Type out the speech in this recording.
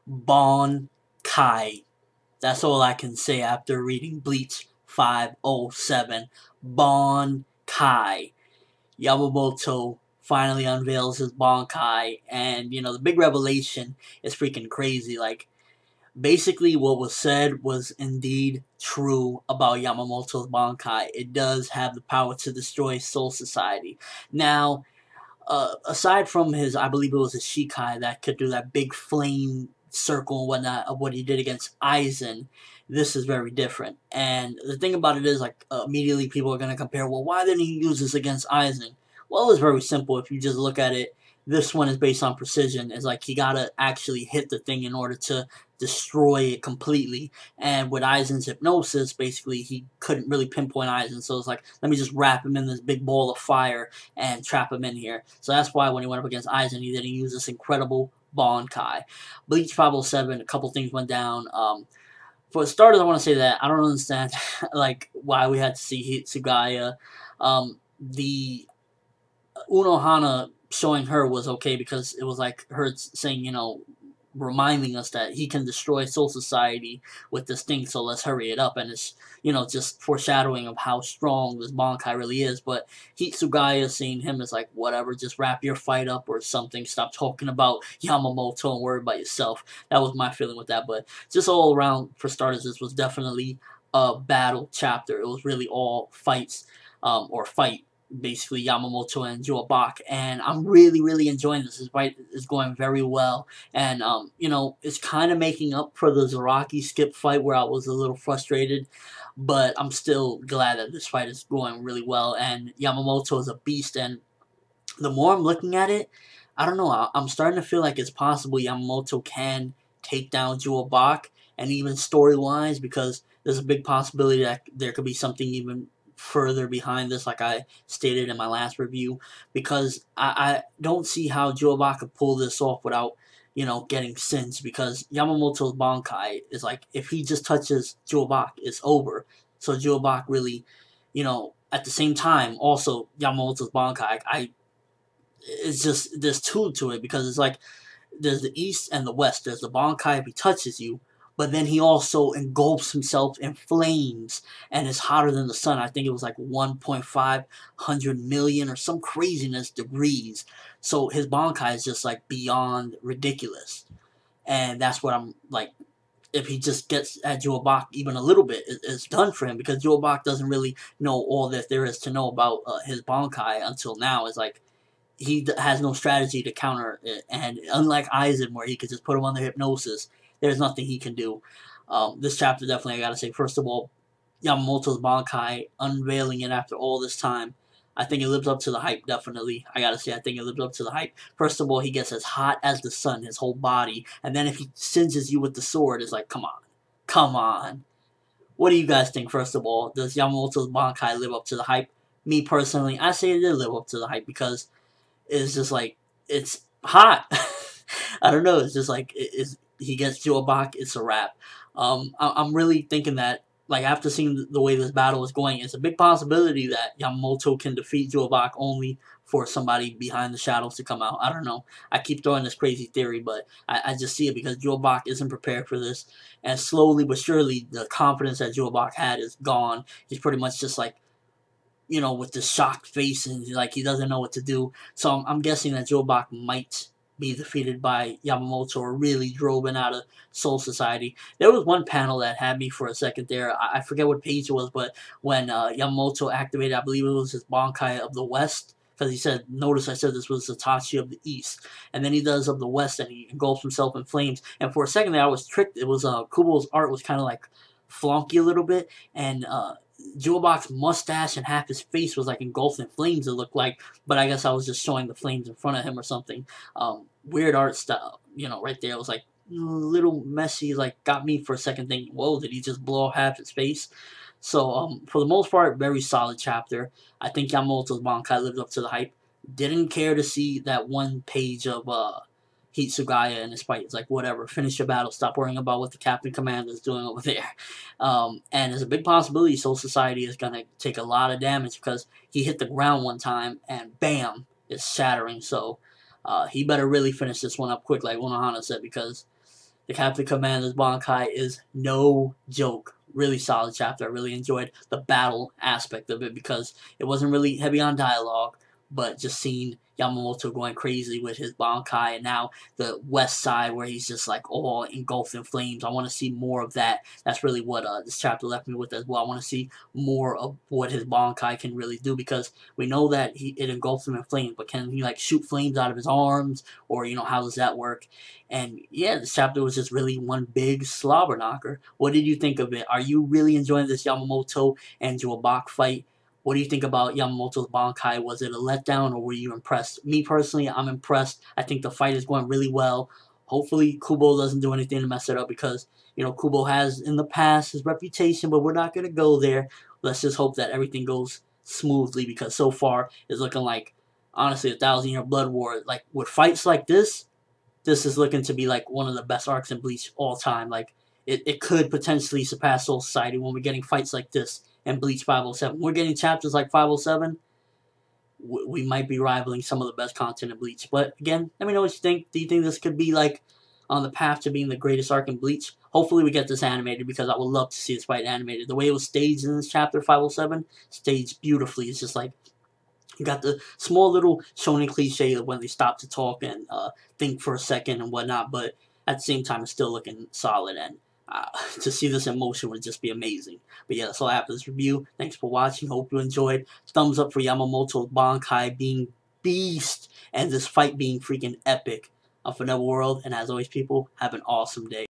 Bankai. That's all I can say after reading Bleach 507. Bankai. Yamamoto finally unveils his Bankai, and the big revelation is freaking crazy. Like, basically, what was said was indeed true about Yamamoto's Bankai. It does have the power to destroy Soul Society. Now, aside from his, I believe it was a Shikai that could do that big flame circle and whatnot of what he did against Aizen, this is very different. And the thing about it is, like, immediately people are going to compare, well, why didn't he use this against Aizen? Well, it's very simple. If you just look at it, this one is based on precision. It's like he got to actually hit the thing in order to destroy it completely. And with Aizen's hypnosis, basically, he couldn't really pinpoint Aizen. So it's like, let me just wrap him in this big ball of fire and trap him in here. So that's why when he went up against Aizen, he didn't use this incredible Bankai. Bleach 507, a couple things went down. For starters, I want to say that I don't understand like why we had to see Hitsugaya. The Unohana showing her was okay because it was like her saying, reminding us that he can destroy Soul Society with this thing, so let's hurry it up. And it's, just foreshadowing of how strong this Bankai really is. But Hitsugaya seeing him is like, whatever, just wrap your fight up or something. Stop talking about Yamamoto and worry about yourself. That was my feeling with that. But just all around, for starters, this was definitely a battle chapter. It was really all fights, or fight, basically Yamamoto and Joabak, and I'm really enjoying this. This fight is going very well, and it's kind of making up for the Zaraki skip fight where I was a little frustrated, but I'm still glad that this fight is going really well, and Yamamoto is a beast, and the more I'm looking at it, I don't know, I'm starting to feel like it's possible Yamamoto can take down Joabak, and even story-wise, because there's a big possibility that there could be something even further behind this, like I stated in my last review, because I don't see how Joabak could pull this off without, getting singed, because Yamamoto's Bankai is like, if he just touches Joabak, it's over. So Joabak really, at the same time, also Yamamoto's Bankai, it's just, there's two to it, because it's like, there's the east and the west. There's the Bankai if he touches you, but then he also engulfs himself in flames and is hotter than the sun. I think it was like 1.5 million or some craziness degrees. So his Bankai is just like beyond ridiculous. And that's what I'm like, if he just gets at Joabak even a little bit, it's done for him, because Joabak doesn't really know all that there is to know about his Bankai until now. It's like, he has no strategy to counter it, and unlike Aizen, where he could just put him under hypnosis, there's nothing he can do. This chapter, definitely, I gotta say, first of all, Yamamoto's Bankai, unveiling it after all this time, I think it lives up to the hype, definitely. I gotta say, I think it lives up to the hype. First of all, he gets as hot as the sun, his whole body, and then if he singes you with the sword, it's like, come on. Come on. What do you guys think, first of all? Does Yamamoto's Bankai live up to the hype? Me, personally, I say it did live up to the hype, because it's just like, it's hot. I don't know. It's just like, he gets Joabak, it's a wrap. I'm really thinking that, like, after seeing the way this battle is going, it's a big possibility that Yamamoto can defeat Joabak only for somebody behind the shadows to come out. I don't know. I keep throwing this crazy theory, but I just see it because Joabak isn't prepared for this. And slowly but surely, the confidence that Joabak had is gone. He's pretty much just like, with this shocked face, and like he doesn't know what to do. So I'm guessing that Joabak might be defeated by Yamamoto, or really driven out of Soul Society. There was one panel that had me for a second there. I forget what page it was, but when Yamamoto activated, I believe it was his Bankai of the West, because he said, notice I said this was Satoshi of the East, and then he does of the West, and he engulfs himself in flames. And for a second there, I was tricked. It was Kubo's art was kind of like flonky a little bit, and Joabak's mustache and half his face was like engulfed in flames, it looked like, but I guess I was just showing the flames in front of him or something. Weird art style, right there. It was like a little messy, like got me for a second thinking, whoa, did he just blow off half his face? So for the most part, very solid chapter. I think Yamamoto's Bankai lived up to the hype. Didn't care to see that one page of Hitsugaya in his fight. It's like, whatever, finish your battle, stop worrying about what the Captain Commander is doing over there. And there's a big possibility Soul Society is going to take a lot of damage, because he hit the ground one time and bam, it's shattering. So he better really finish this one up quick, like Unohana said, because the Captain Commander's Bankai is no joke. Really solid chapter. I really enjoyed the battle aspect of it because it wasn't really heavy on dialogue, but just seeing Yamamoto going crazy with his Bankai, and now the west side where he's just like all engulfed in flames. I want to see more of that. That's really what this chapter left me with as well. I want to see more of what his Bankai can really do, because we know that it engulfs him in flames, but can he like shoot flames out of his arms, or how does that work? And yeah, this chapter was just really one big slobber knocker. What did you think of it? Are you really enjoying this Yamamoto and Joabak fight? What do you think about Yamamoto's Bankai? Was it a letdown, or were you impressed? Me personally, I'm impressed. I think the fight is going really well. Hopefully Kubo doesn't do anything to mess it up, because Kubo has in the past his reputation, but we're not going to go there. Let's just hope that everything goes smoothly, because so far it's looking like, honestly, 1,000-year blood war. Like with fights like this is looking to be like one of the best arcs in Bleach all time. Like it could potentially surpass Soul Society when we're getting fights like this in Bleach 507. We're getting chapters like 507. We might be rivaling some of the best content in Bleach. But again, let me know what you think. Do you think this could be like on the path to being the greatest arc in Bleach? Hopefully we get this animated, because I would love to see this fight animated. The way it was staged in this chapter 507, staged beautifully. It's just like, you got the small little shonen cliche of when they stop to talk and think for a second and whatnot, but at the same time, it's still looking solid, and to see this in motion would just be amazing. But yeah, that's all I have for this review. Thanks for watching. Hope you enjoyed. Thumbs up for Yamamoto's Bankai being beast, and this fight being freaking epic. I'm ForneverWorld, and as always, people, have an awesome day.